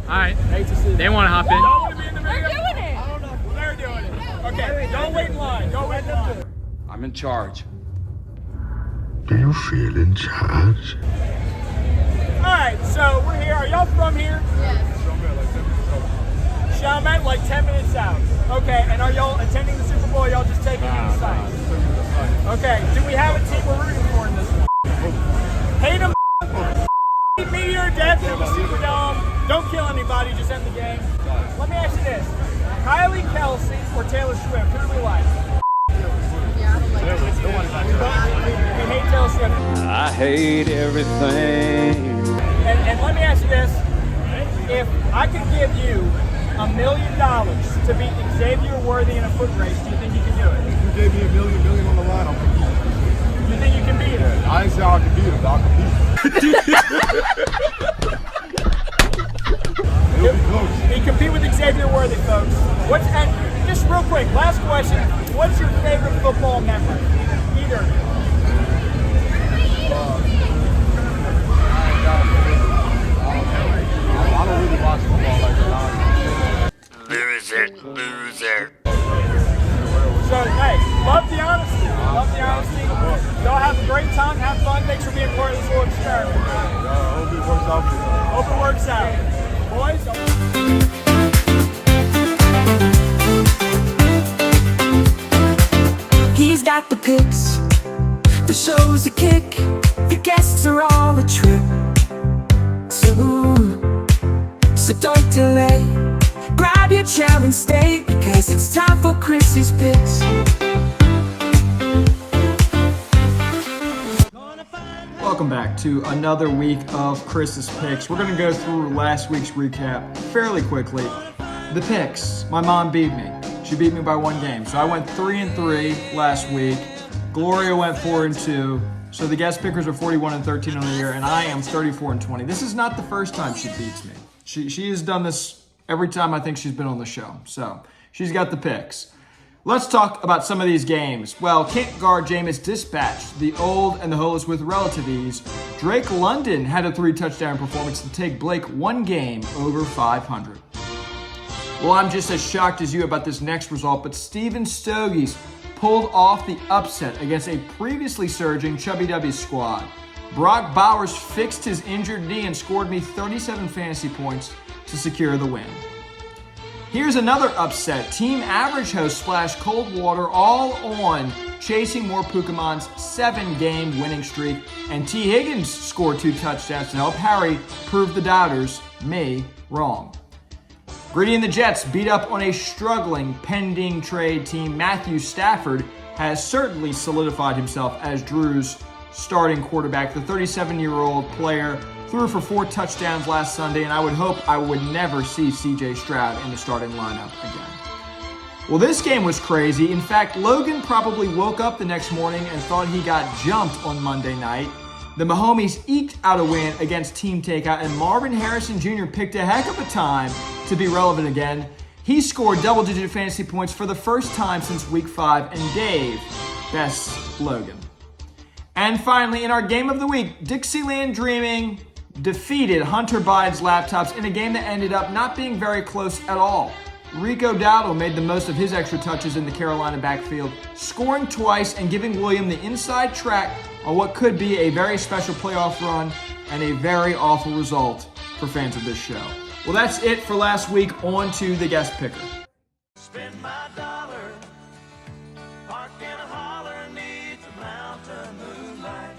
right. Hate to see They want to hop in. Y'all want to be in the video? We're doing it. I don't know. Well, they're doing it. Okay, don't wait in line. Don't wait in line. I'm in charge. Do you feel in charge? Alright, so we're here. Are y'all from here? Yes. Chalmette, like 10 minutes out. Okay, and are y'all attending the Super Bowl or y'all just taking in the sights? Okay, do we have a team we're rooting for in this one? Hate them, Meteor Death in the Superdome. Don't kill anybody, just end the game. Let me ask you this. Kylie Kelsey or Taylor Swift, who do we like? Yeah, I don't like We hate Taylor Swift. I hate everything. And let me ask you this. If I could give you $1 million to beat Xavier Worthy in a foot race, do you think you can do it? If you gave me $1 million on the line, I'll compete. You think you can beat him? I ain't say I can beat him, but I'll compete. It'll be close. You compete with Xavier Worthy, folks. And just real quick, last question. What's your favorite football memory? Either. I don't really watch football like that. Loser. So, hey, love the honesty. Love the honesty. Y'all have a great time. Have fun. Thanks for being part of this little experiment. Hope it works out for you. Hope it works out. Boys, He's got the picks, the show's a kick, the guests are all a trip. So don't delay, grab your chair and stay, because it's time for Chris's picks. Welcome back to another week of Chris's Picks. We're going to go through last week's recap fairly quickly. The picks, my mom beat me. She beat me by 1 game. So I went 3-3 last week. Gloria went 4-2. So the guest pickers are 41-13 on the year, and I am 34-20. This is not the first time she beats me. She has done this every time I think she's been on the show. So she's got the picks. Let's talk about some of these games. Well, can't guard Jameis dispatched the old and the holeless with relative ease. Drake London had a 3-touchdown performance to take Blake 1 game over 500. Well, I'm just as shocked as you about this next result, but Steven Stogies pulled off the upset against a previously surging Chubby W squad. Brock Bowers fixed his injured knee and scored me 37 fantasy points to secure the win. Here's another upset. Team Average Host splashed cold water all on Chasing More Pokemon's 7-game winning streak, and T. Higgins scored 2 touchdowns to help Harry prove the doubters, me, wrong. Gritty and the Jets beat up on a struggling pending trade team. Matthew Stafford has certainly solidified himself as Drew's starting quarterback. The 37-year-old player threw for 4 touchdowns last Sunday, and I would hope I would never see C.J. Stroud in the starting lineup again. Well, this game was crazy. In fact, Logan probably woke up the next morning and thought he got jumped on Monday night. The Mahomies eked out a win against Team Takeout, and Marvin Harrison Jr. picked a heck of a time to be relevant again. He scored double-digit fantasy points for the first time since Week 5 and gave best Logan. And finally, in our game of the week, Dixieland Dreaming defeated Hunter Biden's Laptops in a game that ended up not being very close at all. Rico Dowdle made the most of his extra touches in the Carolina backfield, scoring twice and giving William the inside track on what could be a very special playoff run and a very awful result for fans of this show. Well, that's it for last week. On to the guest picker. Spend my dollar, park in a holler, needs a mountain moonlight.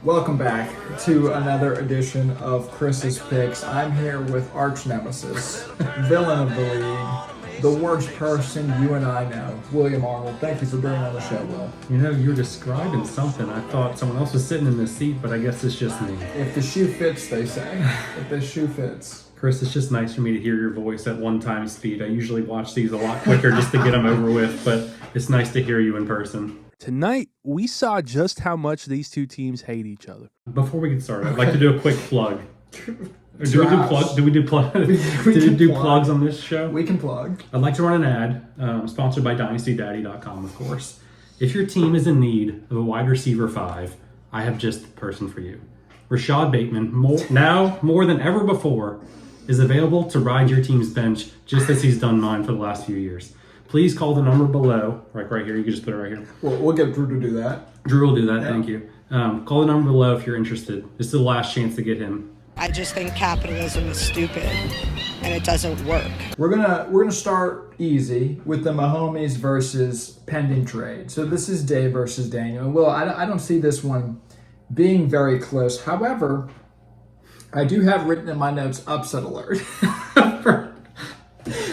Welcome back to another edition of Chris's Picks. I'm here with arch nemesis, villain of the league, the worst person you and I know, William Arnold. Thank you for being on the show, Will. You know, you were describing something. I thought someone else was sitting in this seat, but I guess it's just me. If the shoe fits, they say. If the shoe fits. Chris, it's just nice for me to hear your voice at 1 speed. I usually watch these a lot quicker just to get them over with, but it's nice to hear you in person. Tonight, we saw just how much these two teams hate each other. Before we get started, I'd like to do a quick plug. Do we do plugs on this show? We can plug. I'd like to run an ad, sponsored by DynastyDaddy.com, of course. If your team is in need of a wide receiver 5, I have just the person for you. Rashad Bateman, more than ever before, is available to ride your team's bench just as he's done mine for the last few years. Please call the number below, right here. You can just put it right here. We'll get Drew to do that. Drew will do that. Thank you. Call the number below if you're interested. This is the last chance to get him. I just think capitalism is stupid and it doesn't work. We're gonna start easy with the Mahomes versus pending trade. So this is Dave versus Daniel. And Will, I don't see this one being very close. However, I do have written in my notes upset alert. Is that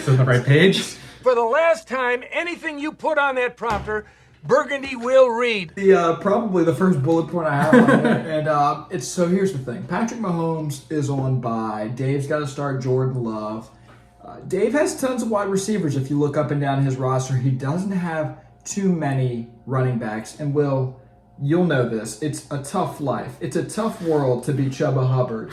the right page? For the last time, anything you put on that prompter, Burgundy will read. Probably the first bullet point I have on there. And it's so here's the thing. Patrick Mahomes is on bye. Dave's got to start Jordan Love. Dave has tons of wide receivers. If you look up and down his roster, he doesn't have too many running backs. And Will, you'll know this. It's a tough life. It's a tough world to be Chubba Hubbard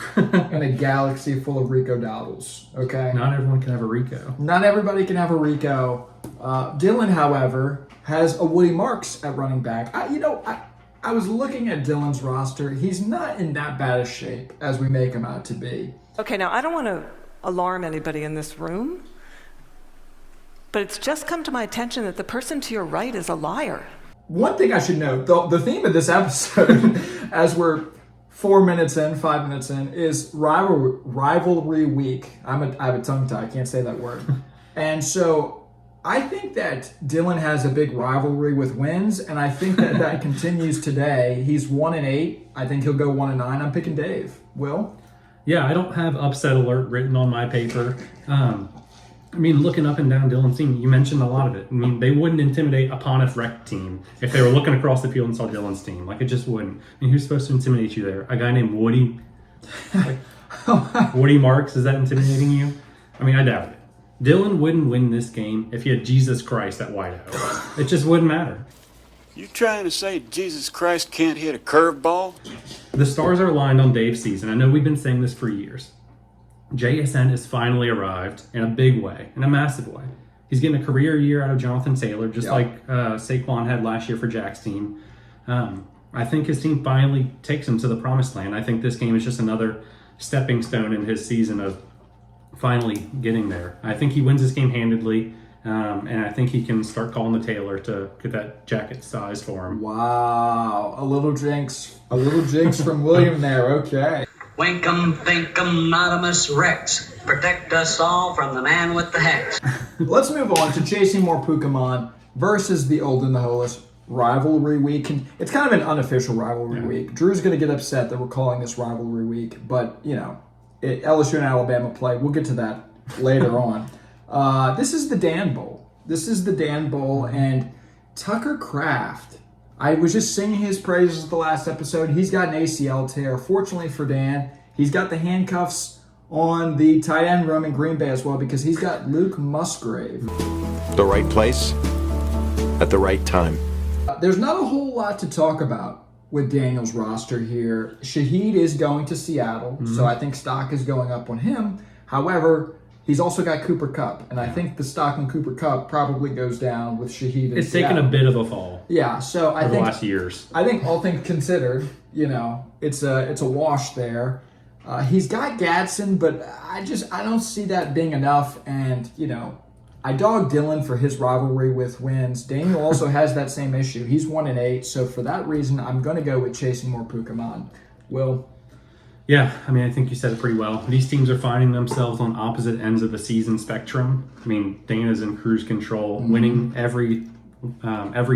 in a galaxy full of Rico Dowdles. Okay? Not everyone can have a Rico. Not everybody can have a Rico. Dylan, however, has a Woody Marks at running back. I was looking at Dylan's roster. He's not in that bad a shape as we make him out to be. Okay, now I don't want to alarm anybody in this room, but it's just come to my attention that the person to your right is a liar. One thing I should note, the theme of this episode, as we're 5 minutes in, is rivalry week. I have a tongue tie. I can't say that word. And so I think that Dylan has a big rivalry with wins, and I think that continues today. He's 1-8. I think he'll go 1-9. I'm picking Dave. Will? Yeah, I don't have upset alert written on my paper. Looking up and down Dylan's team, you mentioned a lot of it. They wouldn't intimidate a Pontiff Rec team if they were looking across the field and saw Dylan's team. It just wouldn't. Who's supposed to intimidate you there? A guy named Woody? Woody Marks, is that intimidating you? I doubt it. Dylan wouldn't win this game if he had Jesus Christ at wideout. It just wouldn't matter. You trying to say Jesus Christ can't hit a curveball? The stars are aligned on Dave's season. I know we've been saying this for years. JSN has finally arrived in a big way, in a massive way. He's getting a career year out of Jonathan Taylor, just like Saquon had last year for Jack's team. I think his team finally takes him to the promised land. I think this game is just another stepping stone in his season of finally getting there. I think he wins this game handedly, and I think he can start calling the tailor to get that jacket size for him. Wow, a little jinx from William there. Okay. Winkum, thinkum, Nodimus Rex. Protect us all from the man with the hex. Let's move on to chasing more Pokemon versus the Old and the Holus rivalry week. And it's kind of an unofficial rivalry week. Drew's going to get upset that we're calling this rivalry week, but LSU and Alabama play. We'll get to that later on. This is the Dan Bowl. And Tucker Kraft. I was just singing his praises the last episode. He's got an ACL tear. Fortunately for Dan, he's got the handcuffs on the tight end room in Green Bay as well because he's got Luke Musgrave. The right place at the right time. There's not a whole lot to talk about with Daniel's roster here. Shaheed is going to Seattle, so I think stock is going up on him. However, he's also got Cooper Kupp, and I think the stock on Cooper Kupp probably goes down with Shaheed in It's Seattle. taken a bit of a fall. Yeah, so I think the last years. I think all things considered, it's a wash there. He's got Gadsden, but I don't see that being enough. And I dog Dylan for his rivalry with wins. Daniel also has that same issue. He's 1-8, so for that reason, I'm going to go with chasing more Pokemon. Will? Yeah, I think you said it pretty well. These teams are finding themselves on opposite ends of the season spectrum. Dana's in cruise control, winning every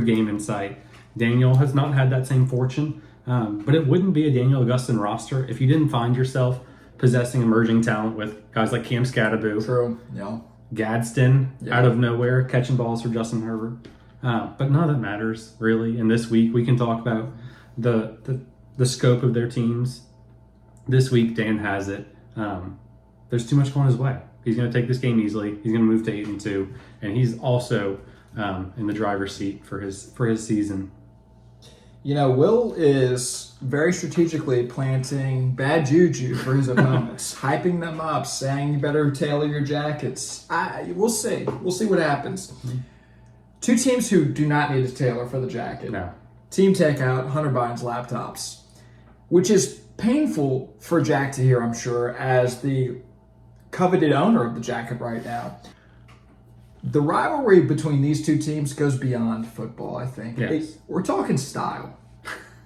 game in sight. Daniel has not had that same fortune, but it wouldn't be a Daniel Augustin roster if you didn't find yourself possessing emerging talent with guys like Cam Scatterbo. True, yeah. Gadsden, out of nowhere, catching balls for Justin Herbert. But none of that matters, really. And this week, we can talk about the scope of their teams. This week, Dan has it. There's too much going his way. He's going to take this game easily. He's going to move to 8-2, and he's also in the driver's seat for his season. Will is very strategically planting bad juju for his opponents, hyping them up, saying you better tailor your jackets. We'll see. We'll see what happens. Two teams who do not need to tailor for the jacket. No. Team Takeout, Hunter Biden's laptops, which is painful for Jack to hear, I'm sure, as the coveted owner of the jacket right now. The rivalry between these two teams goes beyond football, I think. Yes. We're talking style.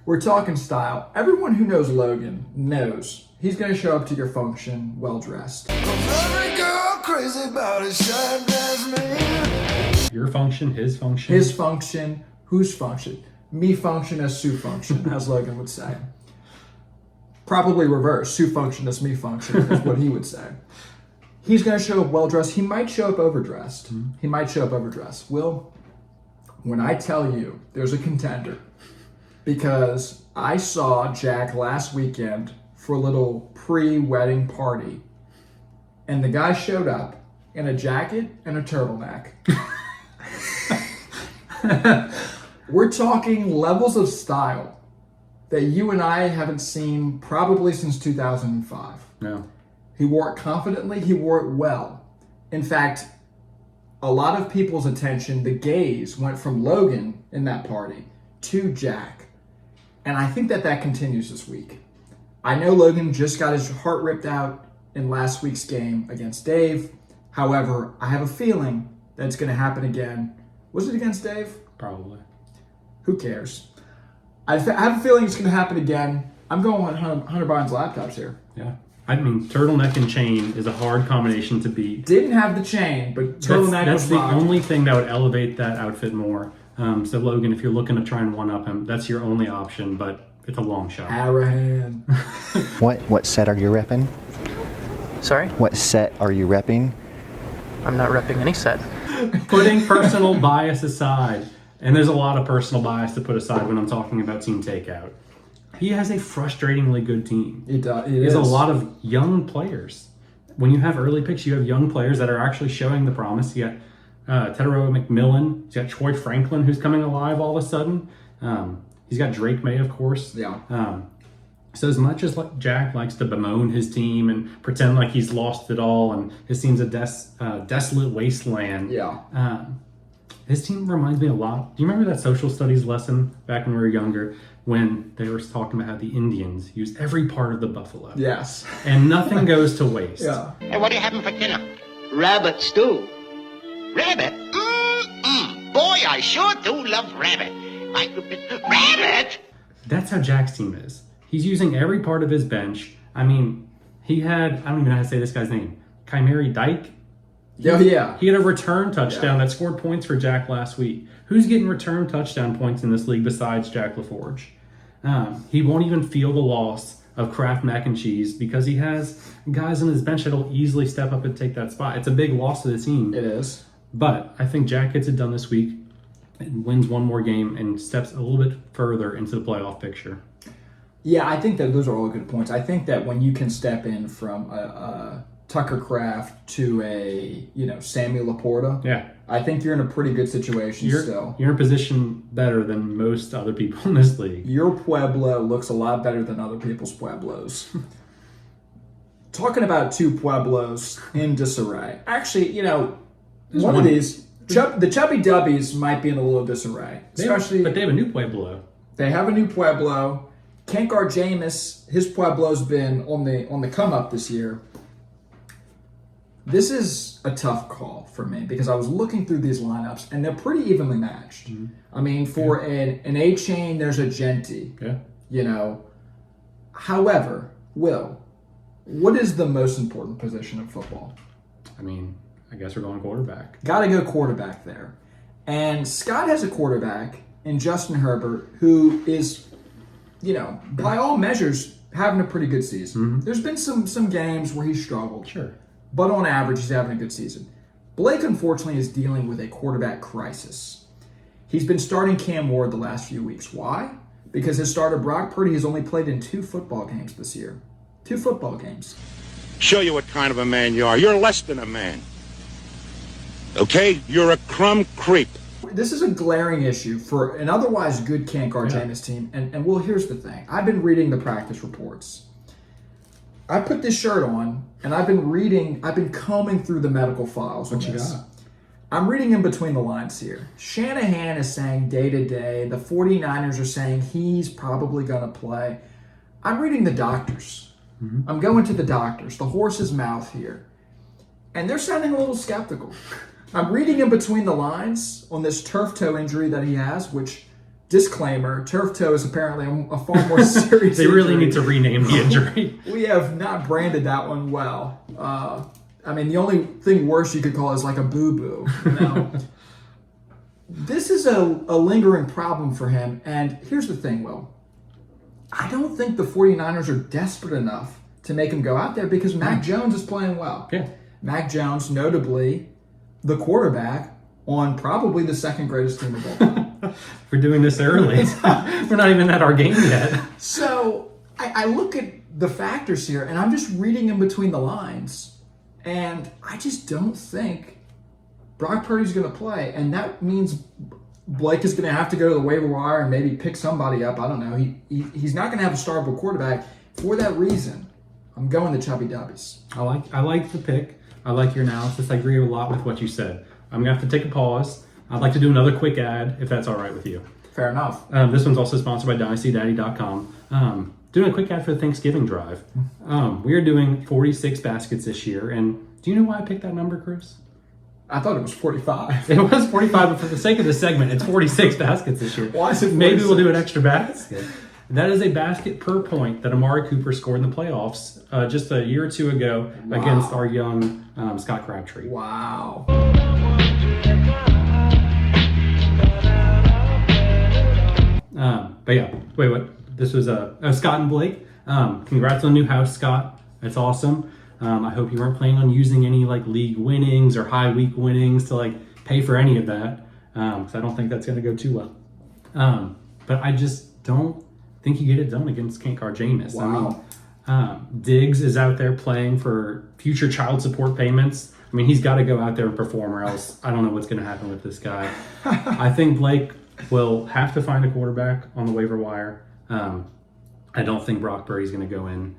We're talking style. Everyone who knows Logan knows he's going to show up to your function well-dressed. Every girl crazy about his shine as me. Your function, his function. His function, whose function? Me function as Sue function, as Logan would say. Probably reverse. Sue function as me function is what he would say. He's going to show up well-dressed. He might show up overdressed. He might show up overdressed. Will, when I tell you there's a contender, because I saw Jack last weekend for a little pre-wedding party, and the guy showed up in a jacket and a turtleneck. We're talking levels of style that you and I haven't seen probably since 2005. No. He wore it confidently. He wore it well. In fact, a lot of people's attention, the gaze, went from Logan in that party to Jack. And I think that continues this week. I know Logan just got his heart ripped out in last week's game against Dave. However, I have a feeling that it's going to happen again. Was it against Dave? Probably. Who cares? I have a feeling it's going to happen again. I'm going on Hunter Biden's laptops here. Yeah. I mean, turtleneck and chain is a hard combination to beat. Didn't have the chain, but turtleneck that's was the rocked. only thing that would elevate that outfit more. So Logan, if you're looking to try and one-up him, that's your only option, but it's a long shot. Arahan. What set are you repping? Sorry? What set are you repping? I'm not repping any set. Putting personal bias aside, and there's a lot of personal bias to put aside when I'm talking about Team Takeout. He has a frustratingly good team. He does. He has a lot of young players. When you have early picks, you have young players that are actually showing the promise. You got Tedero McMillan. He's got Troy Franklin, who's coming alive all of a sudden. He's got Drake May, of course. Yeah. So as much as Jack likes to bemoan his team and pretend like he's lost it all and his team's a desolate wasteland. Yeah. His team reminds me a lot. Do you remember that social studies lesson back when we were younger when they were talking about how the Indians use every part of the buffalo? Yes. And nothing goes to waste. Yeah. Hey, what are you having for dinner? Rabbit stew. Rabbit? Boy, I sure do love rabbit. Rabbit? That's how Jack's team is. He's using every part of his bench. I mean, he had, I don't even know how to say this guy's name, Chimeri Dyke. Yeah. He had a return touchdown that scored points for Jack last week. Who's getting return touchdown points in this league besides Jack LaForge? He won't even feel the loss of Kraft mac and cheese because he has guys on his bench that'll easily step up and take that spot. It's a big loss to the team. It is. But I think Jack gets it done this week and wins one more game and steps a little bit further into the playoff picture. Yeah, I think that those are all good points. I think that when you can step in from a Tucker Kraft to a Samuel Laporta, yeah, I think you're in a pretty good situation still. You're in a position better than most other people in this league. Your Pueblo looks a lot better than other people's Pueblos. Talking about two Pueblos in disarray. Actually, one of these, the Chubby Dubbies might be in a little disarray. But they have a new Pueblo. They have a new Pueblo. Kankar Jameis, his Pueblo's been on the come up this year. This is a tough call for me because I was looking through these lineups and they're pretty evenly matched. Mm-hmm. I mean, for an A chain, there's a Genti. Yeah. However, Will, what is the most important position of football? I mean, I guess we're going quarterback. Got to go quarterback there. And Scott has a quarterback in Justin Herbert who is, by all measures, having a pretty good season. Mm-hmm. There's been some games where he struggled. Sure. But on average, he's having a good season. Blake, unfortunately, is dealing with a quarterback crisis. He's been starting Cam Ward the last few weeks. Why? Because his starter, Brock Purdy, has only played in 2 football games this year. 2 football games. Show you what kind of a man you are. You're less than a man. Okay? You're a crumb creep. This is a glaring issue for an otherwise good Kankar Jameis team. And well, here's the thing. I've been reading the practice reports. I put this shirt on, and I've been combing through the medical files. What you got? I'm reading in between the lines here. Shanahan is saying day to day. The 49ers are saying he's probably going to play. I'm reading the doctors. Mm-hmm. I'm going to the doctors, the horse's mouth here. and they're sounding a little skeptical. I'm reading in between the lines on this turf toe injury that he has, which, disclaimer, turf toe is apparently a far more serious They really injury. need to rename the injury. We have not branded that one well. I mean, the only thing worse you could call it is like a boo-boo. You know? This is a lingering problem for him, and here's the thing, Will. I don't think the 49ers are desperate enough to make him go out there because Mac Jones is playing well. Yeah. Mac Jones, notably the quarterback on probably the second greatest team of all time. We're doing this early. We're not even at our game yet. So I look at the factors here, and I'm just reading in between the lines, and I just don't think Brock Purdy's going to play, and that means Blake is going to have to go to the waiver wire and maybe pick somebody up. I don't know. He's not going to have a startable quarterback. For that reason, I'm going to Chubby Dubbies. I like the pick. I like your analysis. I agree a lot with what you said. I'm going to have to take a pause. I'd like to do another quick ad, if that's all right with you. Fair enough. This one's also sponsored by DynastyDaddy.com. Doing a quick ad for the Thanksgiving drive. We are doing 46 baskets this year, and do you know why I picked that number, Chris? I thought it was 45. It was 45, but for the sake of the segment, it's 46 baskets this year. Why is it 46? Maybe we'll do an extra basket. That is a basket per point that Amari Cooper scored in the playoffs just a year or two ago against our young Scott Crabtree. Wow. But yeah, wait, what? This was Scott and Blake. Congrats on the new house, Scott. That's awesome. I hope you weren't planning on using any like league winnings or high week winnings to like pay for any of that, because I don't think that's going to go too well. But I just don't think you get it done against Can't Guard Jameis. Wow. I mean, Diggs is out there playing for future child support payments. I mean, he's got to go out there and perform, or else I don't know what's going to happen with this guy. I think Blake will have to find a quarterback on the waiver wire. I don't think Brock Purdy's going to go in,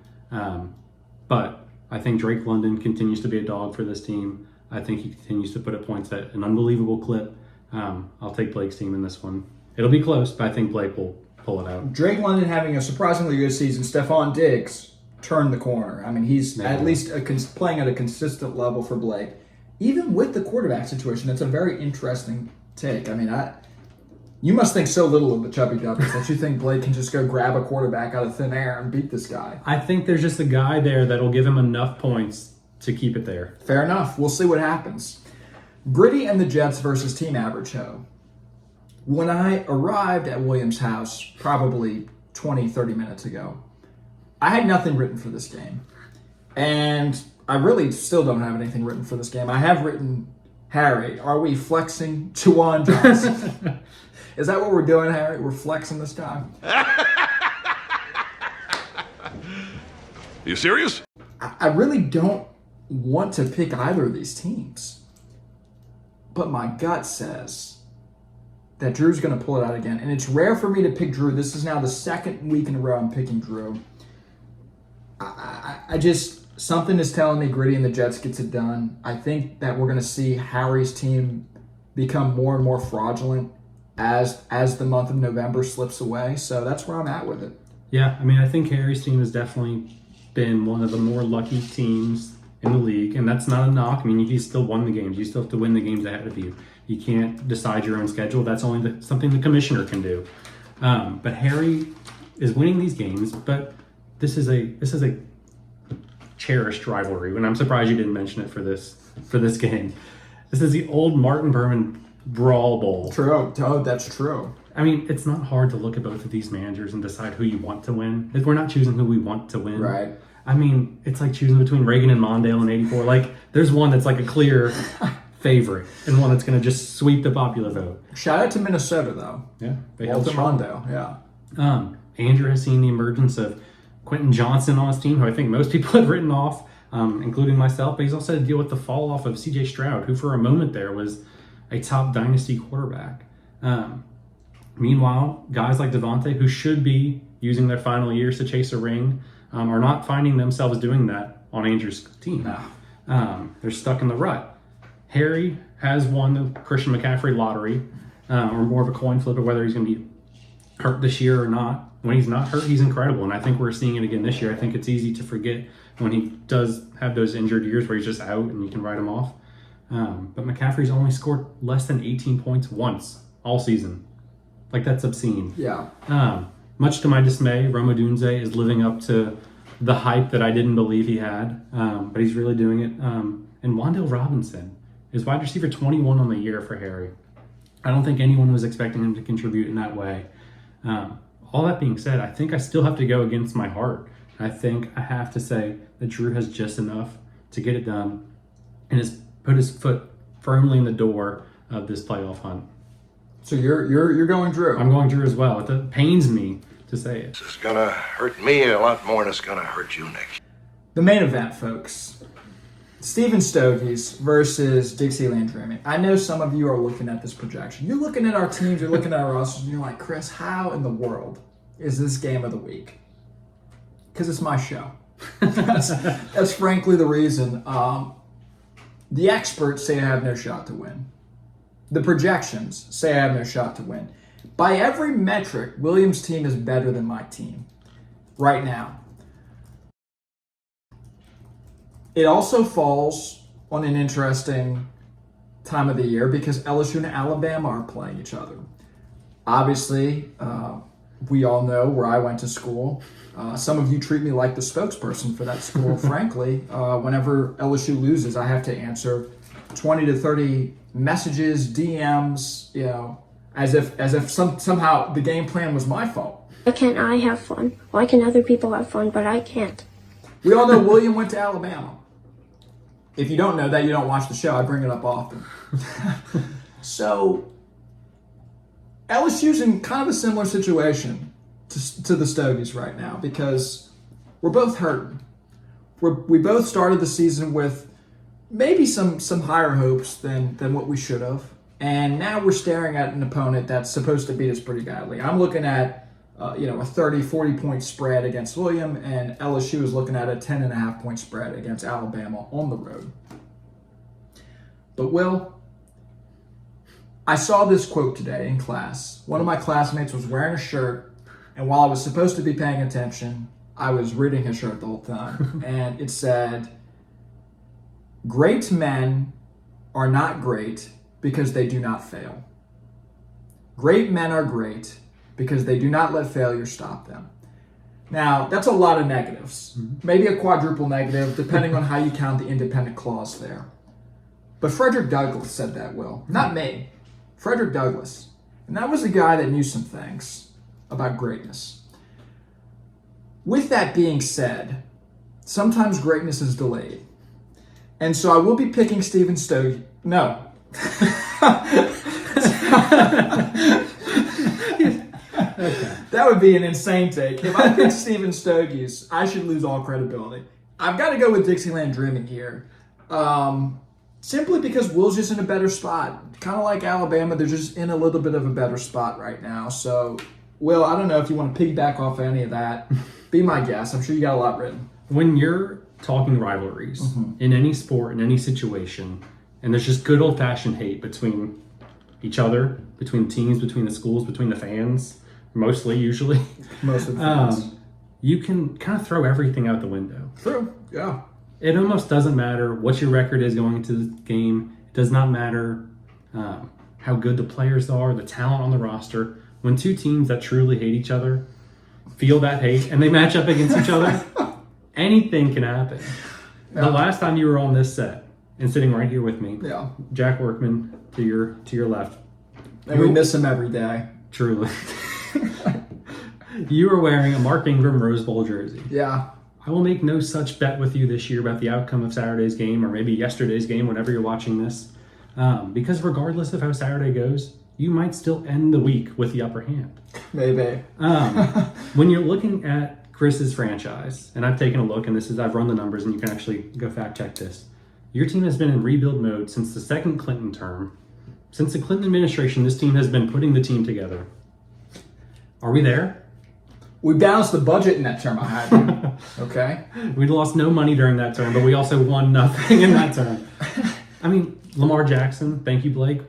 but I think Drake London continues to be a dog for this team. I think he continues to put up points at an unbelievable clip. I'll take Blake's team in this one. It'll be close, but I think Blake will pull it out. Drake London having a surprisingly good season. Stephon Diggs turned the corner. I mean, he's at least playing at a consistent level for Blake. Even with the quarterback situation, that's a very interesting take. I mean, you must think so little of the Chubby Dubbies that you think Blake can just go grab a quarterback out of thin air and beat this guy. I think there's just a guy there that'll give him enough points to keep it there. Fair enough. We'll see what happens. Gritty and the Jets versus Team Average Ho. When I arrived at Williams' house probably 20, 30 minutes ago, I had nothing written for this game. And I really still don't have anything written for this game. I have written, Harry, are we flexing Juwan Johnson? Is that what we're doing, Harry? We're flexing this time? You serious? I really don't want to pick either of these teams. But my gut says that Drew's going to pull it out again. And it's rare for me to pick Drew. This is now the second week in a row I'm picking Drew. I just, something is telling me Gritty and the Jets gets it done. I think that we're going to see Harry's team become more and more fraudulent as the month of November slips away. So that's where I'm at with it. Yeah, I mean, I think Harry's team has definitely been one of the more lucky teams in the league, and that's not a knock. I mean, you still won the games. You still have to win the games ahead of you. You can't decide your own schedule. That's only something the commissioner can do. But Harry is winning these games, but this is a cherished rivalry, and I'm surprised you didn't mention it for this game. This is the old Martin Berman Brawl Bowl. True. Oh, that's true. I mean, it's not hard to look at both of these managers and decide who you want to win. We're not choosing who we want to win. Right. I mean, it's like choosing between Reagan and Mondale in '84. Like, there's one that's like a clear favorite and one that's going to just sweep the popular vote. Shout out to Minnesota, though. Yeah. Walter Mondale, yeah. Andrew has seen the emergence of Quentin Johnson on his team, who I think most people have written off, including myself. But he's also had to deal with the fall off of C.J. Stroud, who for a moment there was a top dynasty quarterback. Meanwhile, guys like Devontae, who should be using their final years to chase a ring, are not finding themselves doing that on Andrew's team. No. They're stuck in the rut. Harry has won the Christian McCaffrey lottery, or more of a coin flip of whether he's going to be hurt this year or not. When he's not hurt, he's incredible, and I think we're seeing it again this year. I think it's easy to forget when he does have those injured years where he's just out and you can write him off. But McCaffrey's only scored less than 18 points once all season. Like, that's obscene. Yeah. Much to my dismay, Roma Dunze is living up to the hype that I didn't believe he had, but he's really doing it. And Wan'Dale Robinson is wide receiver 21 on the year for Harry. I don't think anyone was expecting him to contribute in that way. All that being said, I think I still have to go against my heart. I think I have to say that Drew has just enough to get it done and has put his foot firmly in the door of this playoff hunt. So you're going Drew. I'm going Drew as well. It pains me to say it. It's gonna hurt me a lot more than it's gonna hurt you, Nick. The main event, folks. Stephen Stogies versus Dixieland Dreaming. I know some of you are looking at this projection. You're looking at our teams, you're looking at our rosters, and you're like, Chris, how in the world is this game of the week? Because it's my show. That's frankly the reason. The experts say I have no shot to win. The projections say I have no shot to win. By every metric, Williams' team is better than my team right now. It also falls on an interesting time of the year because LSU and Alabama are playing each other. Obviously, we all know where I went to school. Some of you treat me like the spokesperson for that school. Frankly, whenever LSU loses, I have to answer 20 to 30 messages, DMs, as if somehow the game plan was my fault. Why can't I have fun? Why can other people have fun, but I can't? We all know William went to Alabama. If you don't know that, you don't watch the show. I bring it up often. So, LSU's in kind of a similar situation to the Stogies right now because we're both hurting. We both started the season with maybe some higher hopes than what we should have. And now we're staring at an opponent that's supposed to beat us pretty badly. I'm looking at a 30, 40-point spread against William, and LSU is looking at a 10.5-point spread against Alabama on the road. But, Will, I saw this quote today in class. One of my classmates was wearing a shirt, and while I was supposed to be paying attention, I was reading his shirt the whole time. And it said, "Great men are not great because they do not fail. Great men are great because they do not let failure stop them." Now, that's a lot of negatives. Maybe a quadruple negative, depending on how you count the independent clause there. But Frederick Douglass said that, Will. Not me. Frederick Douglass. And that was a guy that knew some things about greatness. With that being said, sometimes greatness is delayed. And so I will be picking Stephen Stogie. No. That would be an insane take. If I pick Stephen Stogies, I should lose all credibility. I've got to go with Dixieland Dreaming here. Simply because Will's just in a better spot. Kind of like Alabama, they're just in a little bit of a better spot right now. So, Will, I don't know if you want to piggyback off any of that. Be my guest. I'm sure you got a lot written. When you're talking rivalries in any sport, in any situation, and there's just good old-fashioned hate between each other, between teams, between the schools, between the fans, usually. Most of the fans. You can kind of throw everything out the window. True, yeah. It almost doesn't matter what your record is going into the game. It does not matter how good the players are, the talent on the roster. When two teams that truly hate each other feel that hate and they match up against each other, anything can happen. Yeah. The last time you were on this set and sitting right here with me, Jack Workman to your left. And we miss him every day. Truly. You were wearing a Mark Ingram Rose Bowl jersey. Yeah. I will make no such bet with you this year about the outcome of Saturday's game or maybe yesterday's game, whenever you're watching this. Because regardless of how Saturday goes, you might still end the week with the upper hand. Maybe. When you're looking at Chris's franchise, and I've taken a look, and I've run the numbers, and you can actually go fact check this. Your team has been in rebuild mode since the second Clinton term. Since the Clinton administration, this team has been putting the team together. Are we there? We balanced the budget in that term I had. Okay. We lost no money during that term, but we also won nothing in that term. I mean, Lamar Jackson, thank you, Blake.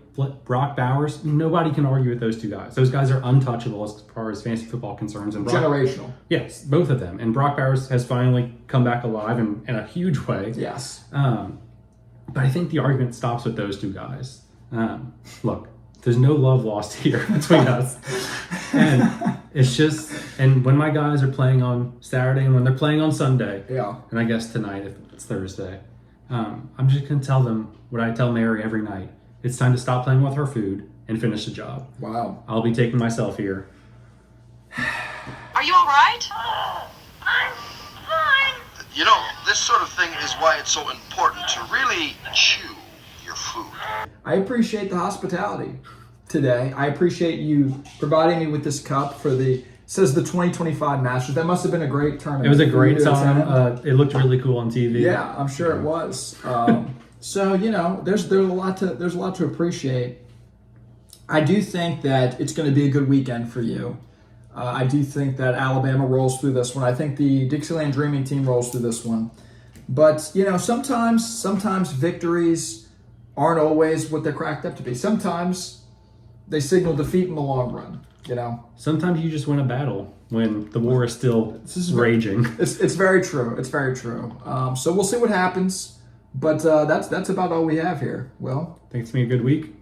Brock Bowers, nobody can argue with those two guys. Those guys are untouchable as far as fantasy football concerns. And Generational. Yes, both of them. And Brock Bowers has finally come back alive in a huge way. Yes. But I think the argument stops with those two guys. Look, there's no love lost here between us. And it's just, and when my guys are playing on Saturday and when they're playing on Sunday, and I guess tonight if it's Thursday, I'm just going to tell them what I tell Mary every night. It's time to stop playing with her food and finish the job. Wow. I'll be taking myself here. Are you all right? I'm fine. You know, this sort of thing is why it's so important to really chew your food. I appreciate the hospitality today. I appreciate you providing me with this cup for the, says the 2025 Masters. That must have been a great tournament. It was a great time. It looked really cool on TV. Yeah, I'm sure it was. So, you know, there's a lot to appreciate. I do think that it's going to be a good weekend for you. I do think that Alabama rolls through this one. I think the Dixieland Dreaming team rolls through this one. But, you know, sometimes victories aren't always what they're cracked up to be. Sometimes they signal defeat in the long run, you know. Sometimes you just win a battle when the war is still raging. It's very true. It's very true. So we'll see what happens. But that's about all we have here. Well, I think it's going to be a good week.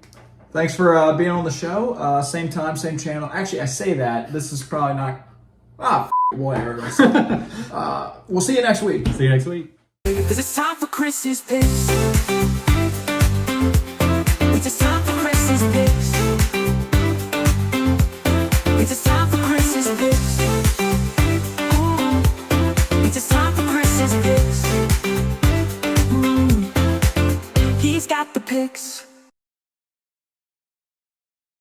Thanks for being on the show. Same time, same channel. Actually, I say that. This is probably not... whatever. We'll see you next week. See you next week. Cause it's time for Chris's picks. It's time for Chris's picks. It's time for Chris's picks.